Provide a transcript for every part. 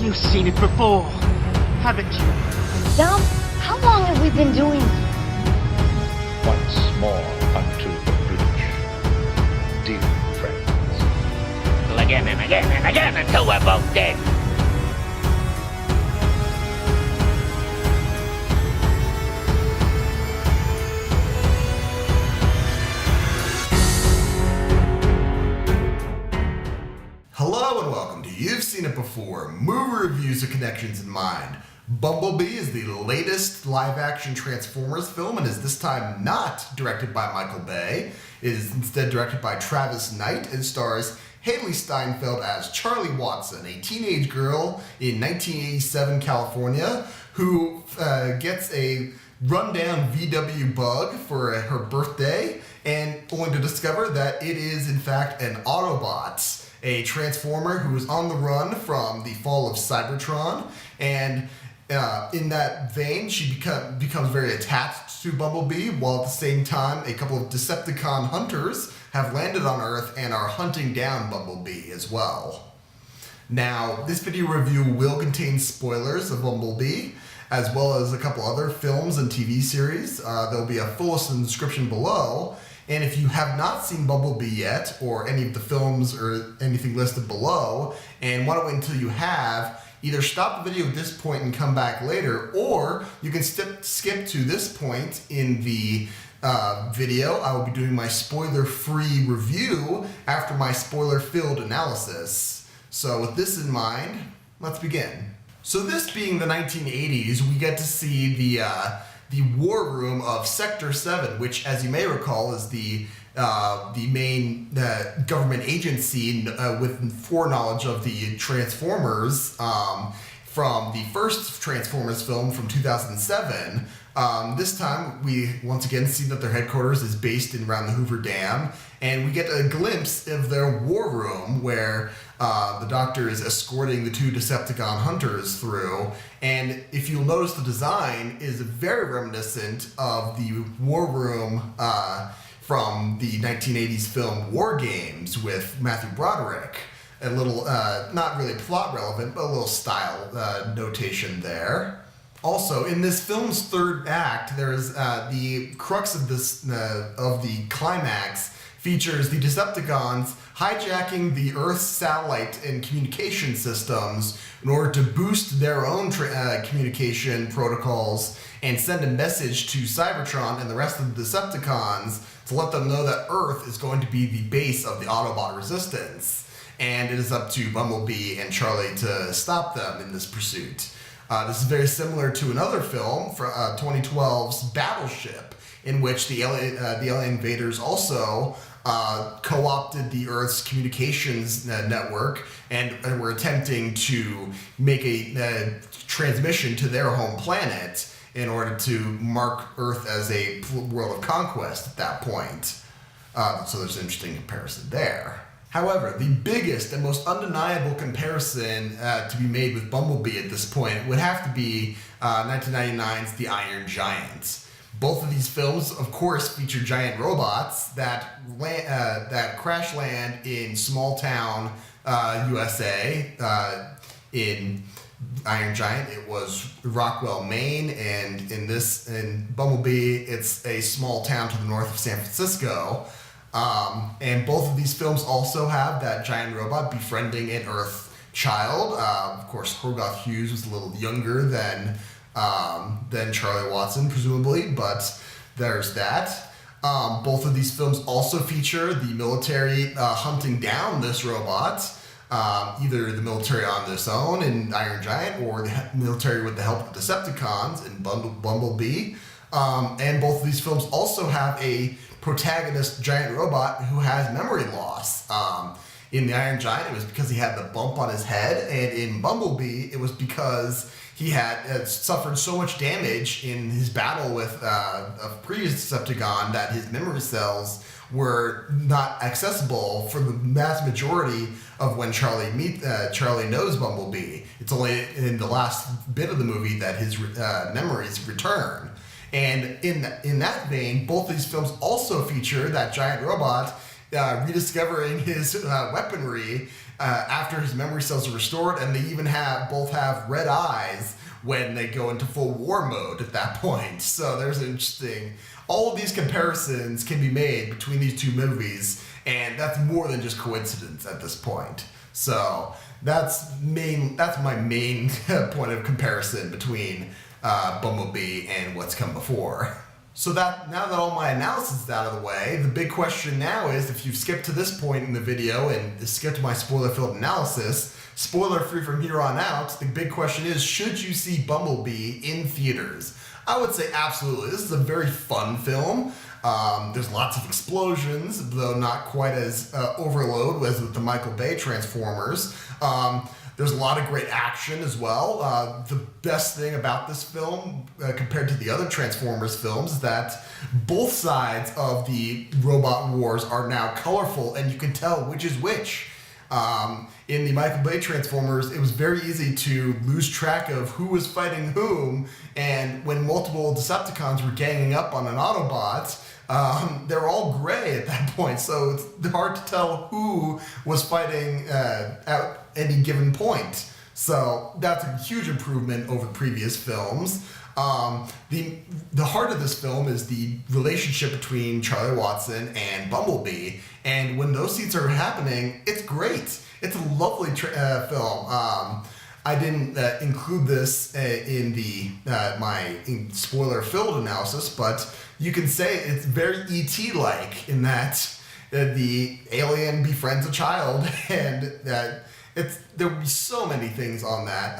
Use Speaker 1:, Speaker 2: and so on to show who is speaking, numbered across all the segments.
Speaker 1: You've seen it before, haven't you?
Speaker 2: Dom, how long have we been doing this?
Speaker 3: Once more unto the breach, dear friends.
Speaker 4: Again and again and again until we're both dead.
Speaker 5: Hello and welcome to You've Seen It Before, movie reviews with connections in mind. Bumblebee is the latest live-action Transformers film and is this time not directed by Michael Bay. It is instead directed by Travis Knight and stars Haley Steinfeld as Charlie Watson, a teenage girl in 1987 California who gets a rundown VW bug for her birthday and only to discover that it is in fact an Autobot, a Transformer who is on the run from the fall of Cybertron, and in that vein, she becomes very attached to Bumblebee, while at the same time, a couple of Decepticon hunters have landed on Earth and are hunting down Bumblebee as well. Now, this video review will contain spoilers of Bumblebee, as well as a couple other films and TV series. There will be a full list in the description below. And if you have not seen Bumblebee yet, or any of the films or anything listed below, and want to wait until you have, either stop the video at this point and come back later, or you can skip to this point in the video. I will be doing my spoiler-free review after my spoiler-filled analysis. So with this in mind, let's begin. So this being the 1980s, we get to see the war room of Sector 7, which, as you may recall, is the main government agency with foreknowledge of the Transformers from the first Transformers film from 2007. This time, we once again see that their headquarters is based around the Hoover Dam, and we get a glimpse of their war room where the Doctor is escorting the two Decepticon hunters through. And if you'll notice, the design is very reminiscent of the war room from the 1980s film Wargames with Matthew Broderick. A little, not really plot relevant, but a little style notation there. Also, in this film's third act, there is the crux of the climax features the Decepticons hijacking the Earth's satellite and communication systems in order to boost their own communication protocols and send a message to Cybertron and the rest of the Decepticons to let them know that Earth is going to be the base of the Autobot resistance. And it is up to Bumblebee and Charlie to stop them in this pursuit. This is very similar to another film, from 2012's Battleship, in which the alien invaders also co-opted the Earth's communications network and were attempting to make a transmission to their home planet in order to mark Earth as a world of conquest at that point. So there's an interesting comparison there. However, the biggest and most undeniable comparison to be made with Bumblebee at this point would have to be 1999's The Iron Giant. Both of these films, of course, feature giant robots that crash land in small town USA. In Iron Giant, it was Rockwell, Maine, and in Bumblebee, it's a small town to the north of San Francisco. And both of these films also have that giant robot befriending an Earth child. Of course, Hogarth Hughes was a little younger than Charlie Watson, presumably, but there's that. Both of these films also feature the military hunting down this robot, either the military on its own in Iron Giant or the military with the help of Decepticons in Bumblebee. And both of these films also have a protagonist giant robot who has memory loss. In the Iron Giant, it was because he had the bump on his head, and in Bumblebee, it was because he had suffered so much damage in his battle with a previous Decepticon that his memory cells were not accessible for the vast majority of when Charlie knows Bumblebee. It's only in the last bit of the movie that his memories return. And in that vein, both these films also feature that giant robot rediscovering his weaponry after his memory cells are restored, and they even both have red eyes when they go into full war mode at that point. So there's an interesting... All of these comparisons can be made between these two movies, and that's more than just coincidence at this point. So that's my main point of comparison between Bumblebee and what's come before. So that now that all my analysis is out of the way, the big question now is, if you've skipped to this point in the video and skipped my spoiler-filled analysis, spoiler-free from here on out, the big question is, should you see Bumblebee in theaters? I would say absolutely. This is a very fun film. There's lots of explosions, though not quite as overload as with the Michael Bay Transformers. There's a lot of great action as well. The best thing about this film, compared to the other Transformers films, is that both sides of the robot wars are now colorful, and you can tell which is which. In the Michael Bay Transformers, it was very easy to lose track of who was fighting whom, and when multiple Decepticons were ganging up on an Autobot, they're all gray at that point, so it's hard to tell who was fighting at any given point. So that's a huge improvement over previous films. The heart of this film is the relationship between Charlie Watson and Bumblebee, and when those scenes are happening, it's great. It's a lovely film. I didn't include this in the my spoiler-filled analysis, but you can say it's very E.T.-like in that the alien befriends a child, and there would be so many things on that.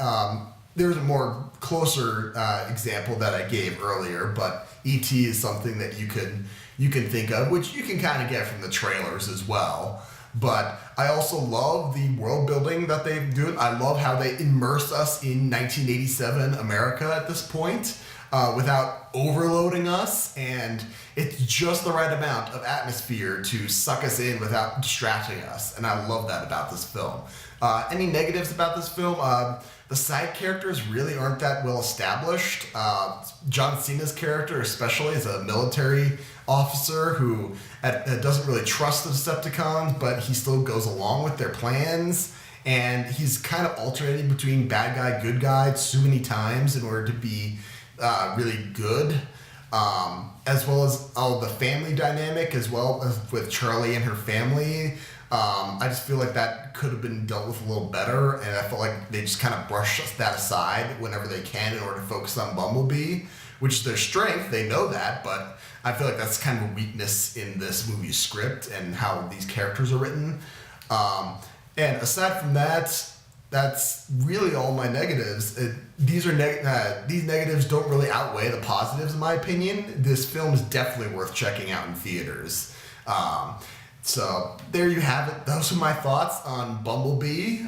Speaker 5: There's a more closer example that I gave earlier, but E.T. is something that you can think of, which you can kind of get from the trailers as well. But I also love the world building that they do. I love how they immerse us in 1987 America at this point without overloading us, and it's just the right amount of atmosphere to suck us in without distracting us, and I love that about this film. Any negatives about this film? The side characters really aren't that well established. John Cena's character especially is a military officer who doesn't really trust the Decepticons, but he still goes along with their plans, and he's kind of alternating between bad guy, good guy so many times in order to be really good. As well as the family dynamic, as well as with Charlie and her family. I just feel like that could have been dealt with a little better, and I felt like they just kind of brush that aside whenever they can in order to focus on Bumblebee, which is their strength. They know that, but I feel like that's kind of a weakness in this movie's script and how these characters are written. And aside from that, that's really all my negatives. These negatives don't really outweigh the positives, in my opinion. This film is definitely worth checking out in theaters. So there you have it. Those are my thoughts on Bumblebee.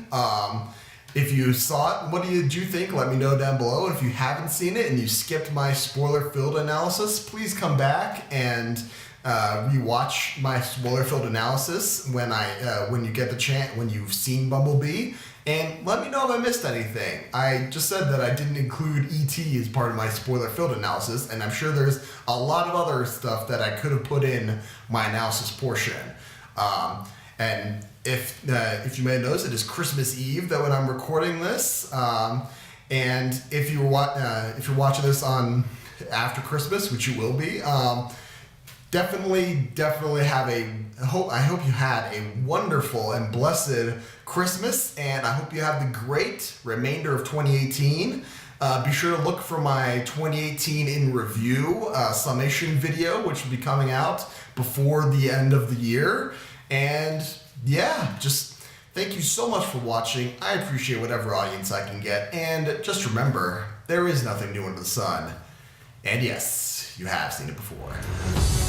Speaker 5: If you saw it, what did you think? Let me know down below. And if you haven't seen it and you skipped my spoiler-filled analysis, please come back and rewatch my spoiler-filled analysis when you get the chance, when you've seen Bumblebee. And let me know if I missed anything. I just said that I didn't include E.T. as part of my spoiler-filled analysis, and I'm sure there's a lot of other stuff that I could have put in my analysis portion. And if you may have noticed, it is Christmas Eve when I'm recording this. And if you're watching this on after Christmas, which you will be, definitely have I hope you had a wonderful and blessed Christmas, and I hope you have the great remainder of 2018. Be sure to look for my 2018 in review summation video, which will be coming out before the end of the year. And yeah, just thank you so much for watching. I appreciate whatever audience I can get. And just remember, there is nothing new under the sun. And yes, you have seen it before.